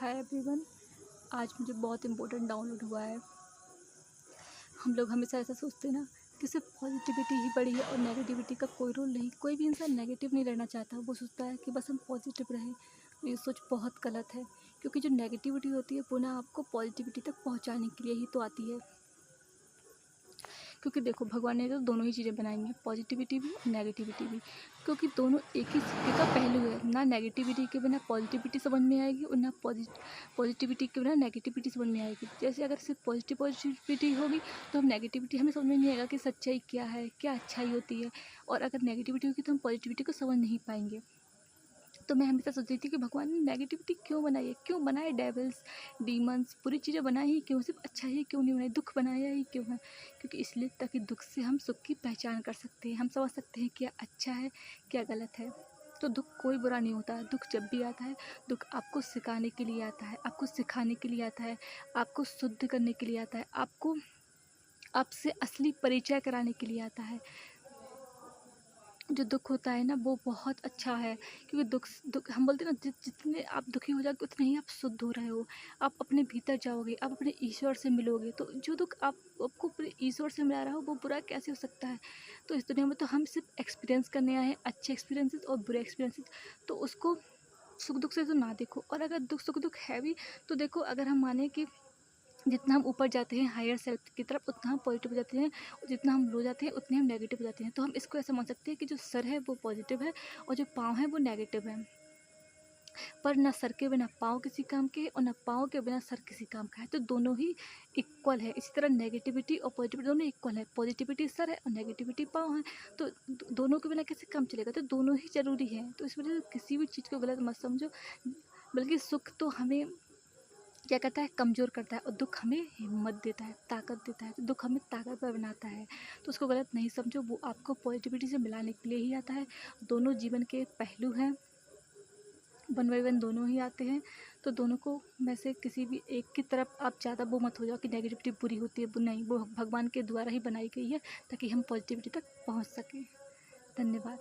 Hi everyone. आज मुझे बहुत इम्पोर्टेंट डाउनलोड हुआ है। हम लोग हमेशा ऐसा सोचते हैं ना कि सिर्फ पॉजिटिविटी ही बड़ी है और नेगेटिविटी का कोई रोल नहीं। कोई भी इंसान नेगेटिव नहीं रहना चाहता, वो सोचता है कि बस हम पॉजिटिव रहें। तो ये सोच बहुत गलत है, क्योंकि जो नेगेटिविटी होती है वो ना आपको पॉजिटिविटी तक पहुँचाने के लिए ही तो आती है। क्योंकि देखो, भगवान ने तो दोनों ही चीज़ें बनाई हैं, पॉजिटिविटी भी और नेगेटिविटी भी, क्योंकि दोनों एक ही सिक्के का पहलू है। ना नेगेटिविटी के बिना पॉजिटिविटी समझ में आएगी और ना पॉजिटिविटी के बिना नेगेटिविटी समझ में आएगी। जैसे अगर सिर्फ पॉजिटिविटी होगी तो हम नेगेटिविटी हमें समझ में नहीं आएगा कि सच्चाई क्या है, क्या अच्छाई होती है। और अगर नेगेटिविटी होगी तो हम पॉजिटिविटी को समझ नहीं पाएंगे। तो मैं हमेशा सोचती थी कि भगवान ने नेगेटिविटी क्यों बनाई है, क्यों बनाए डेविल्स, डीमंस, बुरी चीज़ें बनाई ही क्यों, सिर्फ अच्छा ही क्यों नहीं बनाई, दुख बनाया ही क्यों है। क्योंकि इसलिए ताकि दुख से हम सुख की पहचान कर सकते हैं, हम समझ सकते हैं क्या अच्छा है क्या गलत है। तो दुख कोई बुरा नहीं होता है। दुख जब भी आता है, दुख आपको सिखाने के लिए आता है, आपको सिखाने के लिए आता है, आपको शुद्ध करने के लिए आता है, आपको आपसे असली परिचय कराने के लिए आता है। जो दुख होता है ना वो बहुत अच्छा है, क्योंकि दुख हम बोलते हैं ना, जितने आप दुखी हो जाओगे उतने ही आप शुद्ध हो रहे हो। आप अपने भीतर जाओगे, आप अपने ईश्वर से मिलोगे। तो जो दुख आपको अपने ईश्वर से मिला रहा हो वो बुरा कैसे हो सकता है। तो इस दुनिया में तो हम सिर्फ एक्सपीरियंस करने आए हैं, अच्छे एक्सपीरियंसेस और बुरे एक्सपीरियंसेस। तो उसको सुख दुख से तो ना देखो, और अगर दुख सुख दुख है भी तो देखो, अगर हम माने कि जितना हम ऊपर जाते हैं हायर सेल्फ की तरफ उतना हम पॉजिटिव हो जाते हैं, और जितना हम लो जाते हैं उतने हम नेगेटिव हो जाते हैं। तो हम इसको ऐसा मान सकते हैं कि जो सर है वो पॉजिटिव है और जो पाँव है वो नेगेटिव है। पर ना सर के बिना पाँव किसी काम के और ना पाँव के बिना सर किसी काम का है। तो दोनों ही इक्वल है। इसी तरह नेगेटिविटी और पॉजिटिविटी दोनों इक्वल है। पॉजिटिविटी सर है और नेगेटिविटी पाँव है। तो दोनों के बिना कैसे काम चलेगा। तो दोनों ही ज़रूरी है। तो इस वजह से किसी भी चीज़ को गलत मत समझो, बल्कि सुख तो हमें क्या करता है, कमज़ोर करता है, और दुख हमें हिम्मत देता है, ताकत देता है। तो दुख हमें ताकतवर बनाता है। तो उसको गलत नहीं समझो, वो आपको पॉजिटिविटी से मिलाने के लिए ही आता है। दोनों जीवन के पहलू हैं, वन बाई वन दोनों ही आते हैं। तो दोनों को में से किसी भी एक की तरफ आप ज़्यादा वो मत हो जाओ कि नेगेटिविटी बुरी होती है। नहीं, वो भगवान के द्वारा ही बनाई गई है ताकि हम पॉजिटिविटी तक पहुँच सकें। धन्यवाद।